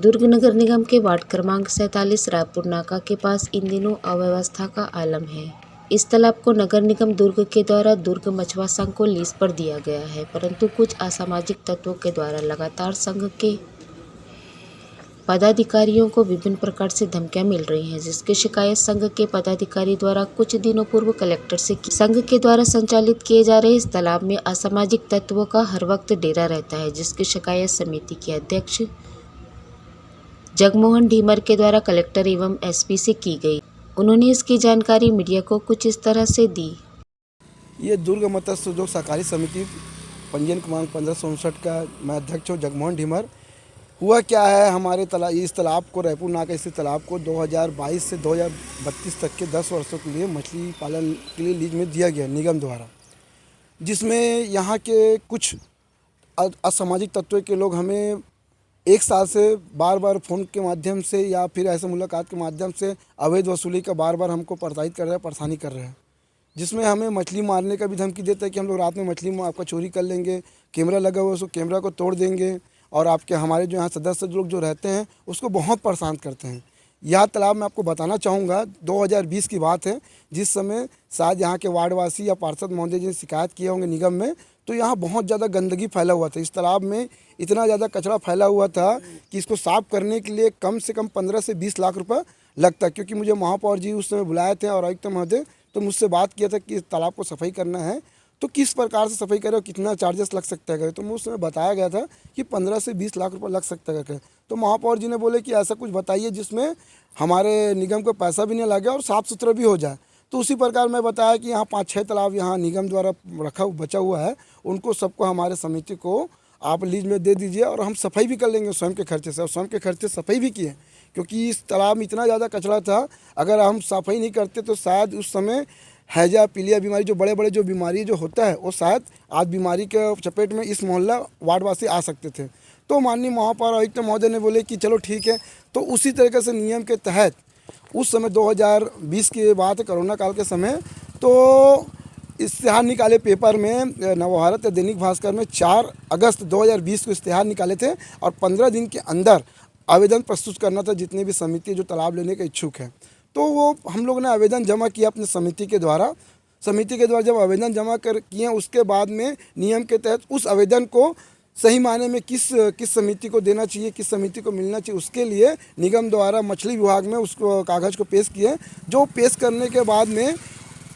दुर्ग नगर निगम के वार्ड क्रमांक 47 रायपुर नाका के पास इन दिनों अव्यवस्था का आलम है। इस तालाब को नगर निगम दुर्ग के द्वारा दुर्ग मछुआ संघ को लीज पर दिया गया है, परंतु कुछ असामाजिक तत्वों के द्वारा लगातार संघ के पदाधिकारियों को विभिन्न प्रकार से धमकियां मिल रही हैं, जिसकी शिकायत संघ के पदाधिकारी द्वारा कुछ दिनों पूर्व कलेक्टर से की। संघ के द्वारा संचालित किए जा रहे इस तालाब में असामाजिक तत्वों का हर वक्त डेरा रहता है, जिसकी शिकायत समिति के अध्यक्ष जगमोहन ढीमर के द्वारा कलेक्टर एवं एसपी से की गई। उन्होंने इसकी जानकारी मीडिया को कुछ इस तरह से दी। ये दुर्ग मत्स्य उद्योग सहकारी समिति पंजीयन क्रमांक 1559 का मैं अध्यक्ष हूँ, जगमोहन ढीमर। हुआ क्या है, हमारे इस तालाब को, रायपुर नाका स्थित तालाब को 2022 से 2032 तक के 10 वर्षों के लिए मछली पालन के लिए लीज में दिया गया निगम द्वारा, जिसमें यहाँ के कुछ असामाजिक तत्वों के लोग हमें एक साल से बार बार फ़ोन के माध्यम से या फिर ऐसे मुलाकात के माध्यम से अवैध वसूली का बार बार हमको प्रताड़ित कर रहे हैं, परेशानी कर रहे हैं, जिसमें हमें मछली मारने का भी धमकी देता है कि हम लोग रात में मछली आपका चोरी कर लेंगे, कैमरा लगा हुआ है उसको कैमरा को तोड़ देंगे, और आपके हमारे जो यहाँ सदस्य लोग जो रहते हैं उसको बहुत परेशान करते हैं। यह तालाब मैं आपको बताना चाहूँगा 2020 की बात है, जिस समय शायद यहाँ के वार्डवासी या पार्षद महोदय जी ने शिकायत किए होंगे निगम में, तो यहाँ बहुत ज़्यादा गंदगी फैला हुआ था। इस तालाब में इतना ज़्यादा कचरा फैला हुआ था कि इसको साफ़ करने के लिए कम से कम 15 से 20 लाख रुपए लगता, क्योंकि मुझे महापौर जी उस समय बुलाए थे और आयुक्त महोदय, तो मुझसे बात किया था कि इस तालाब को सफाई करना है तो किस प्रकार से सफाई करें और कितना चार्जेस लग सकता है। तो मुझे उस समय बताया गया था कि 15 से 20 लाख रुपए लग सकता है। तो महापौर जी ने बोले कि ऐसा कुछ बताइए जिसमें हमारे निगम को पैसा भी नहीं लगे और साफ़ सुथरा भी हो जाए। तो उसी प्रकार मैं बताया कि यहाँ 5-6 तालाब यहाँ निगम द्वारा बचा हुआ है, उनको सबको हमारे समिति को आप लीज में दे दीजिए और हम सफाई भी कर लेंगे स्वयं के खर्चे से। और स्वयं के खर्चे सफाई भी किए, क्योंकि इस तालाब में इतना ज़्यादा कचरा था, अगर हम सफाई नहीं करते तो शायद उस समय हैजा, पीलिया बीमारी, जो बड़े बड़े जो बीमारी जो होता है, वो शायद आज बीमारी के चपेट में इस मोहल्ला वार्डवासी आ सकते थे। तो माननीय महापौर आयुक्त महोदय ने बोले कि चलो ठीक है। तो उसी तरीके से नियम के तहत उस समय 2020 की बात है, कोरोना काल के समय, तो इश्तिहार निकाले पेपर में, नवभारत या दैनिक भास्कर में 4 अगस्त 2020 को इश्तिहार निकाले थे और 15 दिन के अंदर आवेदन प्रस्तुत करना था जितने भी समिति जो तालाब लेने के इच्छुक है। तो वो हम लोग ने आवेदन जमा किया अपने समिति के द्वारा। जब आवेदन जमा कर किए, उसके बाद में नियम के तहत उस आवेदन को सही मायने में किस समिति को देना चाहिए, किस समिति को मिलना चाहिए, उसके लिए निगम द्वारा मछली विभाग में उसको कागज़ को पेश किए। जो पेश करने के बाद में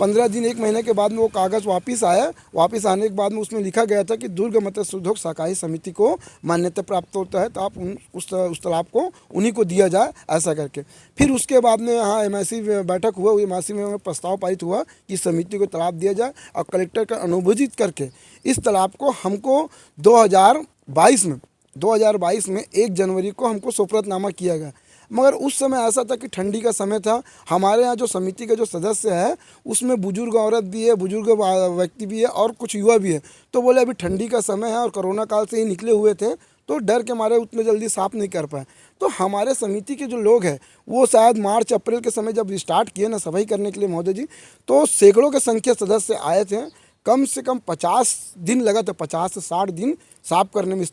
15 दिन 1 महीने के बाद में वो कागज़ वापस आया। वापस आने के बाद में उसमें लिखा गया था कि दुर्ग मत्स्य उद्योग सहकारी समिति को मान्यता प्राप्त होता है, तो आप उस तालाब को उन्हीं को दिया जाए, ऐसा करके। फिर उसके बाद में यहाँ एमआईसी बैठक हुआ, एमआईसी में प्रस्ताव पारित हुआ कि समिति को तालाब दिया जाए और कलेक्टर का अनुमोदित करके इस तालाब को हमको 2022 में 1 जनवरी को हमको सोपरतनामा किया गया। मगर उस समय ऐसा था कि ठंडी का समय था। हमारे यहाँ जो समिति के जो सदस्य है उसमें बुजुर्ग औरत भी है, बुजुर्ग व्यक्ति भी है और कुछ युवा भी है। तो बोले अभी ठंडी का समय है और कोरोना काल से ही निकले हुए थे, तो डर के मारे उतने जल्दी साफ़ नहीं कर पाए। तो हमारे समिति के जो लोग हैं वो शायद मार्च अप्रैल के समय जब स्टार्ट किए ना सफाई करने के लिए महोदय जी, तो सैकड़ों के संख्या सदस्य आए थे। कम से कम 50 दिन लगा था, 50 से 60 दिन साफ़ करने में। इस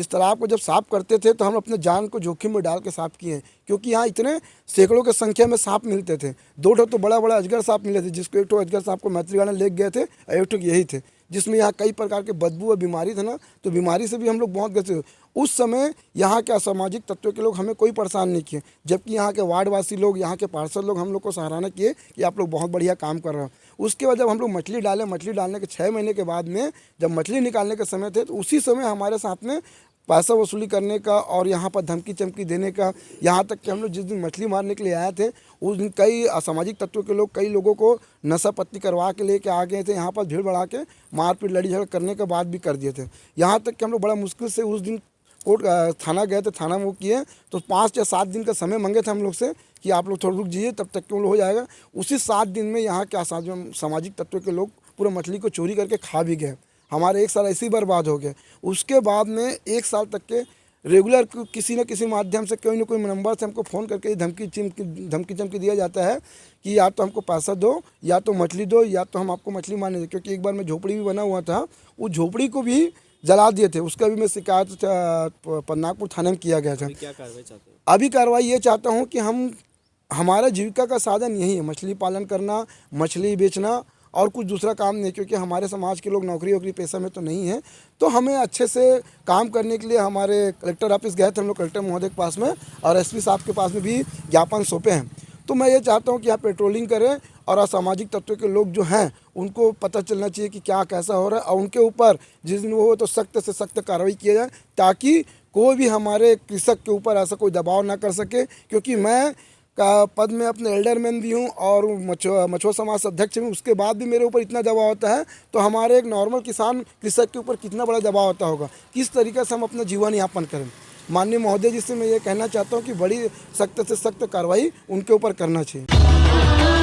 तालाब को जब साफ़ करते थे तो हम अपने जान को जोखिम में डाल के साफ़ किए हैं, क्योंकि यहाँ इतने सैकड़ों की संख्या में सांप मिलते थे। 2 तो बड़ा अजगर सांप मिले थे, जिसको एक अजगर सांप को मैत्री गार्डन ले गए थे, एक यही थे, जिसमें यहाँ कई प्रकार के बदबू और बीमारी थे ना, तो बीमारी से भी हम लोग बहुत ग्रसित। उस समय यहाँ के असामाजिक तत्वों के लोग हमें कोई परेशान नहीं किए, जबकि यहाँ के वार्डवासी लोग, यहाँ के पार्षद लोग हम लोग को सराहना किए कि आप लोग बहुत बढ़िया काम कर रहे हो। उसके बाद जब हम लोग मछली डालने के 6 महीने के बाद में जब मछली निकालने के समय थे, तो उसी समय हमारे साथ में पैसा वसूली करने का और यहाँ पर धमकी चमकी देने का, यहाँ तक कि हम लोग जिस दिन मछली मारने के लिए आए थे उस दिन कई असामाजिक तत्वों के लोग कई लोगों को नशा पत्ती करवा के लेके आ गए थे। यहाँ पर भीड़ बढ़ा के मारपीट लड़ी झगड़ करने के बाद भी कर दिए थे। यहाँ तक कि हम लोग बड़ा मुश्किल से उस दिन कोर्ट थाना गए थे, थाना में वो किए तो 5 या 7 दिन का समय मांगे थे हम लोग से कि आप लोग थोड़ा रुक जाइए, तब तक के हो जाएगा। उसी 7 दिन में यहाँ के सामाजिक तत्वों के लोग पूरा मछली को चोरी करके खा भी गए। हमारे 1 साल ऐसे ही बर्बाद हो गए। उसके बाद में 1 साल तक के रेगुलर किसी न किसी माध्यम से कोई न कोई नंबर से हमको फ़ोन करके धमकी चमकी दिया जाता है कि या तो हमको पैसा दो, या तो मछली दो, या तो हम आपको मछली मारने दें। क्योंकि एक बार मैं झोपड़ी भी बना हुआ था, उस झोपड़ी को भी जला दिए थे, उसका भी मैं शिकायत नागपुर थाने में किया गया था। क्या कार्रवाई चाहते हो? अभी कार्रवाई ये चाहता हूँ कि हमारा जीविका का साधन यही है, मछली पालन करना, मछली बेचना, और कुछ दूसरा काम नहीं, क्योंकि हमारे समाज के लोग नौकरी वोकरी पेशा में तो नहीं है। तो हमें अच्छे से काम करने के लिए हमारे कलेक्टर ऑफिस गए थे हम लोग, कलेक्टर महोदय के पास में, और एसपी साहब के पास में भी ज्ञापन सौंपे हैं। तो मैं ये चाहता हूँ कि यहाँ पेट्रोलिंग करें और असामाजिक तत्वों के लोग जो हैं उनको पता चलना चाहिए कि क्या कैसा हो रहा है, और उनके ऊपर जिस दिन वो हो तो सख्त से सख्त कार्रवाई किया जाए, ताकि कोई भी हमारे कृषक के ऊपर ऐसा कोई दबाव ना कर सके। क्योंकि मैं का पद में अपने एल्डरमैन भी हूँ और मछुआ समाज अध्यक्ष भी, उसके बाद भी मेरे ऊपर इतना दबाव होता है, तो हमारे एक नॉर्मल किसान कृषक के ऊपर कितना बड़ा दबाव होता होगा, किस तरीके से हम अपना जीवन यापन करें। माननीय महोदय जी से मैं ये कहना चाहता हूँ कि बड़ी सख्त से सख्त कार्रवाई उनके ऊपर करना चाहिए।